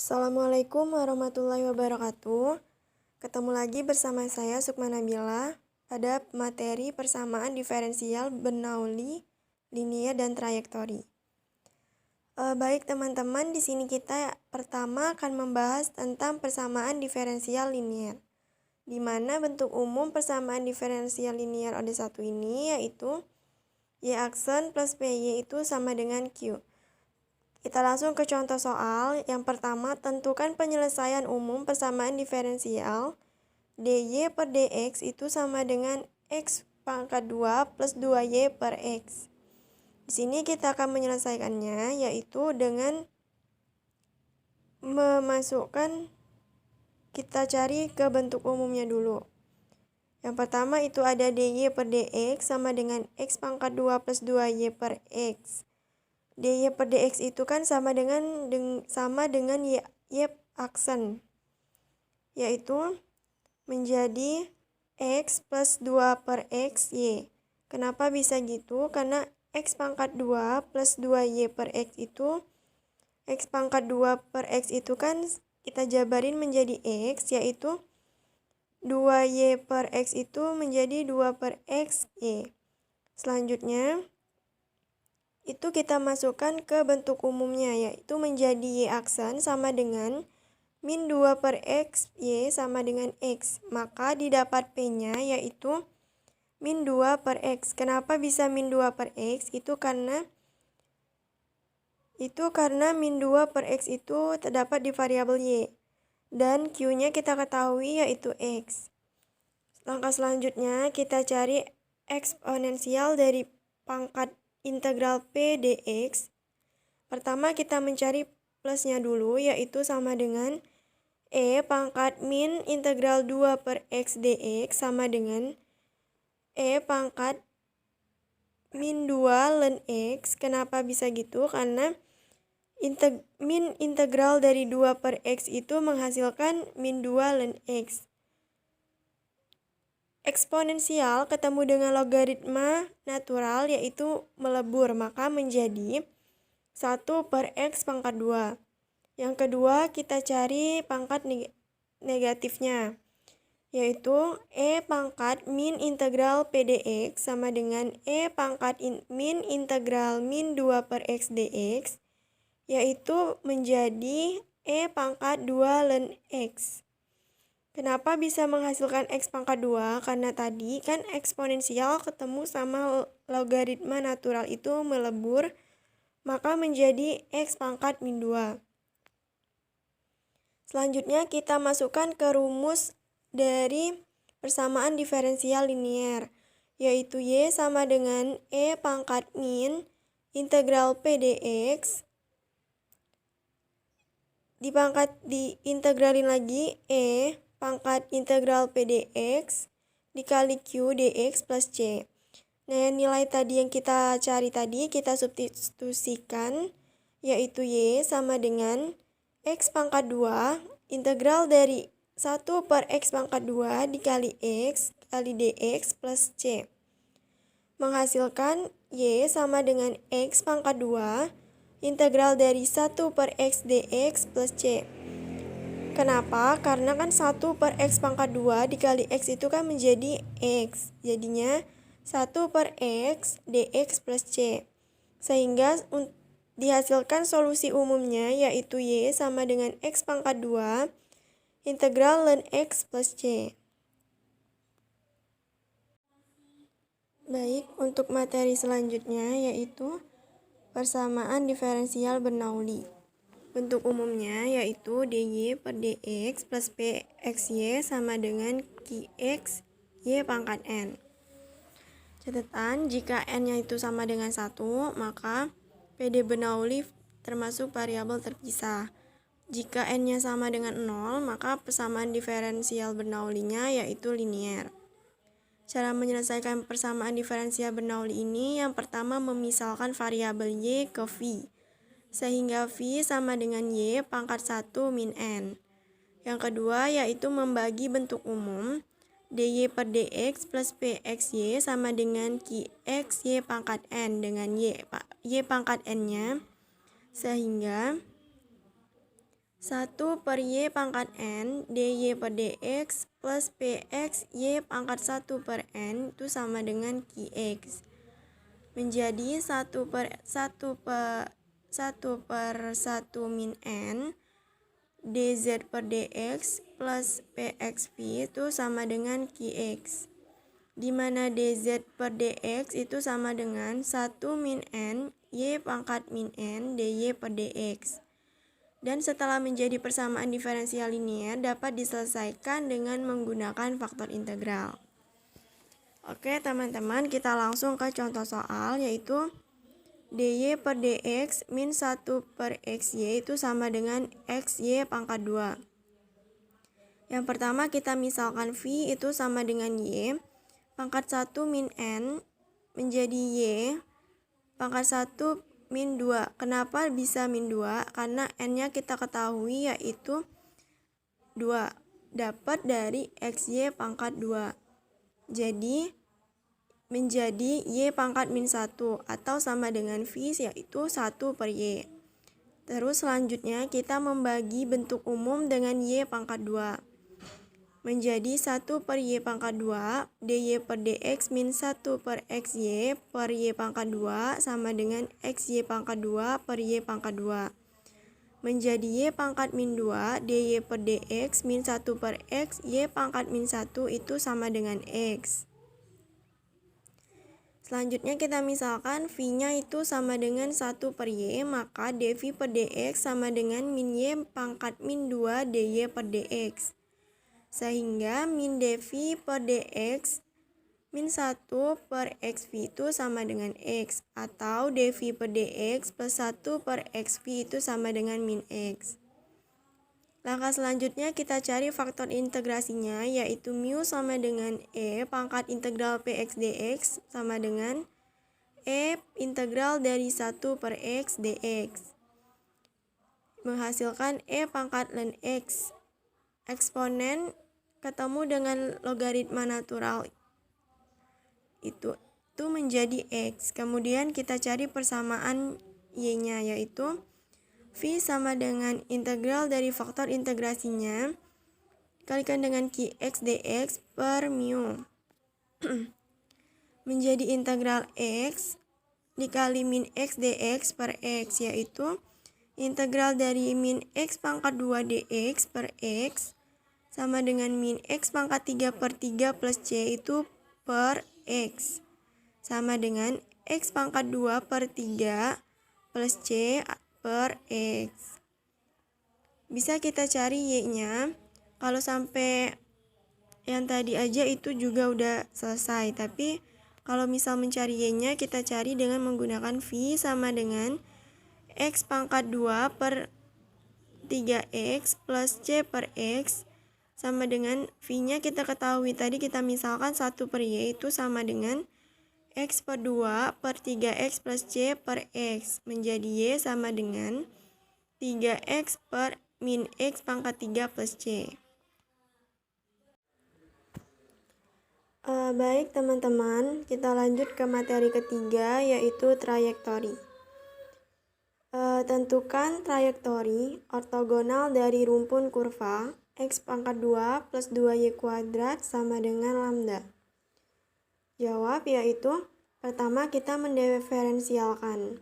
Assalamualaikum warahmatullahi wabarakatuh. Ketemu lagi bersama saya Sukma Nabila pada materi persamaan diferensial Bernoulli, linear dan trayektori. Baik teman-teman, di sini kita pertama akan membahas tentang persamaan diferensial linear. Di mana bentuk umum persamaan diferensial linear OD1 ini yaitu Y aksen plus PY itu sama dengan Q. Kita langsung ke contoh soal. Yang pertama, tentukan penyelesaian umum persamaan diferensial dy per dx itu sama dengan x pangkat 2 plus 2y per x. Di sini kita akan menyelesaikannya yaitu dengan memasukkan, kita cari ke bentuk umumnya dulu. Yang pertama itu ada dy per dx sama dengan x pangkat 2 plus 2y per x. dy per dx itu kan sama dengan y aksen, yaitu menjadi x plus 2 per x y. Kenapa bisa gitu? Karena x pangkat 2 plus 2y per x itu, x pangkat 2 per x itu kan kita jabarin menjadi x, yaitu 2y per x itu menjadi 2 per x y. Selanjutnya itu kita masukkan ke bentuk umumnya, yaitu menjadi y aksen sama dengan min 2 per x y sama dengan x. Maka didapat p-nya yaitu min 2 per x. Kenapa bisa min 2 per x? Itu karena min 2 per x itu terdapat di variabel y. Dan q-nya kita ketahui yaitu x. Langkah selanjutnya kita cari eksponensial dari pangkat integral p dx. Pertama kita mencari plusnya dulu, yaitu sama dengan e pangkat min integral 2 per x dx sama dengan e pangkat min 2 ln x. Kenapa bisa gitu? Karena min integral dari 2 per x itu menghasilkan min 2 ln x. Eksponensial ketemu dengan logaritma natural yaitu melebur, maka menjadi 1 per x pangkat 2. Yang kedua kita cari pangkat negatifnya, yaitu e pangkat min integral p dx sama dengan e pangkat min integral min 2 per x dx, yaitu menjadi e pangkat 2 ln x. Kenapa bisa menghasilkan x pangkat 2? Karena tadi kan eksponensial ketemu sama logaritma natural itu melebur, maka menjadi x pangkat min 2. Selanjutnya kita masukkan ke rumus dari persamaan diferensial linear, yaitu y sama dengan e pangkat min integral p dx diintegralin lagi e pangkat integral p dx dikali q dx plus c. Nah, nilai tadi yang kita cari tadi kita substitusikan, yaitu y sama dengan x pangkat 2 integral dari 1 per x pangkat 2 dikali x kali dx plus c. Menghasilkan y sama dengan x pangkat 2 integral dari 1 per x dx plus c. Kenapa? Karena kan 1 per x pangkat 2 dikali x itu kan menjadi x. Jadinya 1 per x dx plus c. Sehingga dihasilkan solusi umumnya yaitu y sama dengan x pangkat 2 integral ln x plus c. Baik, untuk materi selanjutnya yaitu persamaan diferensial Bernoulli. Bentuk umumnya yaitu dy per dx plus pxy sama dengan qx y pangkat n. Catatan, jika n-nya itu sama dengan 1, maka PD Bernoulli termasuk variabel terpisah. Jika n-nya sama dengan 0, maka persamaan diferensial Bernoulli-nya yaitu linear. Cara menyelesaikan persamaan diferensial Bernoulli ini, yang pertama memisalkan variabel y ke phi, sehingga phi sama dengan y pangkat 1 min n. Yang kedua yaitu membagi bentuk umum dy per dx plus pxy sama dengan qx y pangkat n dengan y pangkat n-nya, sehingga 1 per Y pangkat N dy per dx plus px Y pangkat 1 per N itu sama dengan Qx. Menjadi 1 per 1 min N dz per dx plus pxv itu sama dengan Qx, di mana dz per dx itu sama dengan 1 min N y pangkat min N dy per dx. Dan setelah menjadi persamaan diferensial linear dapat diselesaikan dengan menggunakan faktor integral. Oke teman-teman, kita langsung ke contoh soal, yaitu dy per dx min 1 per xy itu sama dengan xy pangkat 2. Yang pertama kita misalkan v itu sama dengan y pangkat 1 min n menjadi y pangkat 1 min 2. Kenapa bisa min 2? Karena n-nya kita ketahui yaitu 2. Dapat dari xy pangkat 2. Jadi menjadi y pangkat min 1 atau sama dengan v yaitu 1 per y. Terus selanjutnya kita membagi bentuk umum dengan y pangkat 2. Menjadi 1 per y pangkat 2 dy per dx min 1 per xy per y pangkat 2 sama dengan xy pangkat 2 per y pangkat 2. Menjadi y pangkat min 2 dy per dx min 1 per x y pangkat min 1 itu sama dengan x. Selanjutnya kita misalkan v-nya itu sama dengan 1 per y, maka dv per dx sama dengan min y pangkat min 2 dy per dx. Sehingga min dv per dx min 1 per xv itu sama dengan x, atau dv per dx plus 1 per xv itu sama dengan min x. Langkah selanjutnya kita cari faktor integrasinya, yaitu mu sama dengan e pangkat integral px dx sama dengan e integral dari 1 per x dx. Menghasilkan e pangkat ln x. Eksponen ketemu dengan logaritma natural itu menjadi x. Kemudian kita cari persamaan y-nya, yaitu v sama dengan integral dari faktor integrasinya dikalikan dengan qx dx per mu menjadi integral x dikali min x dx per x, yaitu integral dari min x pangkat 2 dx per x sama dengan min x pangkat 3 per 3 plus c itu per x sama dengan x pangkat 2 per 3 plus c per x. Bisa kita cari y-nya. Kalau sampai yang tadi aja itu juga udah selesai. Tapi kalau misal mencari y-nya, kita cari dengan menggunakan v sama dengan x pangkat 2 per 3x plus c per x sama dengan v-nya kita ketahui tadi kita misalkan 1 per y itu sama dengan x per 2 per 3x plus c per x menjadi y sama dengan 3x per min x pangkat 3 plus c. Baik teman-teman, kita lanjut ke materi ketiga, yaitu trayektori. Tentukan trayektori ortogonal dari rumpun kurva x pangkat 2 plus 2y kuadrat sama dengan lambda. Jawab, yaitu pertama kita mendiferensialkan.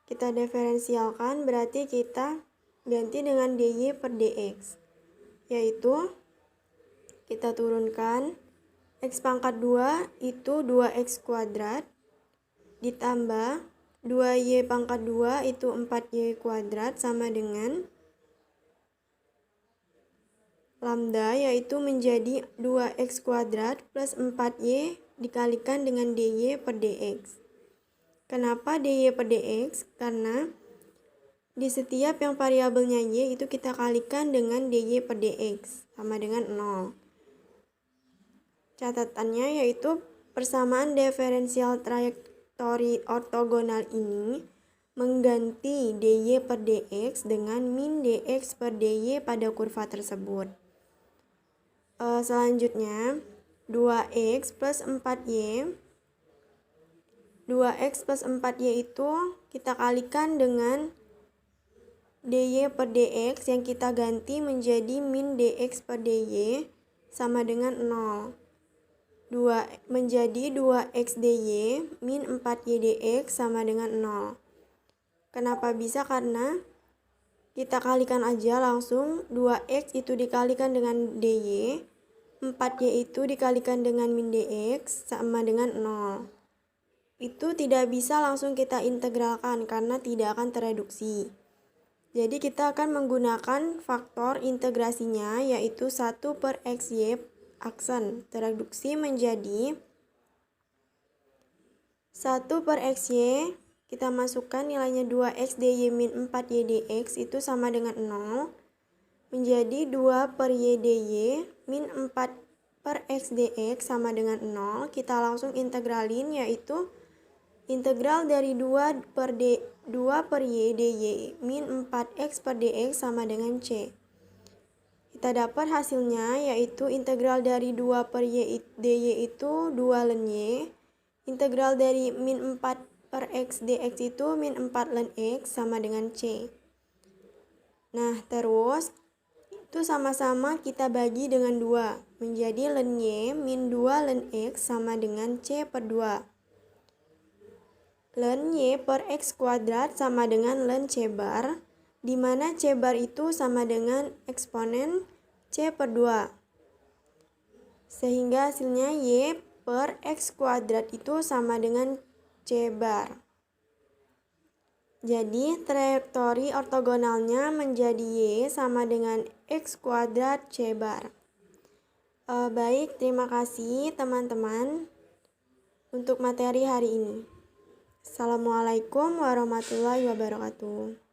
Kita diferensialkan berarti kita ganti dengan dy per dx, yaitu kita turunkan x pangkat 2 itu 2x kuadrat ditambah 2y pangkat 2 itu 4y kuadrat sama dengan lambda, yaitu menjadi 2x kuadrat plus 4y dikalikan dengan dy per dx. Kenapa dy per dx? Karena di setiap yang variabelnya y itu kita kalikan dengan dy per dx sama dengan 0. Catatannya yaitu persamaan diferensial trayektori ortogonal ini mengganti dy per dx dengan min dx per dy pada kurva tersebut. Selanjutnya 2x plus 4y 2x plus 4y itu kita kalikan dengan dy per dx yang kita ganti menjadi min dx per dy sama dengan 0. Menjadi 2x dy min 4y dx sama dengan 0. Kenapa bisa? Karena kita kalikan aja langsung. 2x itu dikalikan dengan dy, 4y itu dikalikan dengan min dx sama dengan 0. Itu tidak bisa langsung kita integralkan karena tidak akan tereduksi. Jadi kita akan menggunakan faktor integrasinya, yaitu 1 per xy aksen tereduksi menjadi 1 per xy, kita masukkan nilainya 2x dy min 4y dx itu sama dengan 0, menjadi 2 per y dy min 4 per x dx sama dengan 0. Kita langsung integralin, yaitu integral dari 2 per y dy min 4x per dx sama dengan c. Kita dapat hasilnya, yaitu integral dari 2 per y dy itu 2 ln y. Integral dari min 4 per x dx itu min 4 ln x sama dengan c. Nah, terus itu sama-sama kita bagi dengan 2. Menjadi ln y min 2 ln x sama dengan c per 2. Ln y per x kuadrat sama dengan ln c bar, di mana c bar itu sama dengan eksponen c per 2. Sehingga hasilnya y per x kuadrat itu sama dengan c bar. Jadi trajektori ortogonalnya menjadi y sama dengan x kuadrat c bar. Baik, terima kasih teman-teman untuk materi hari ini. Assalamualaikum warahmatullahi wabarakatuh.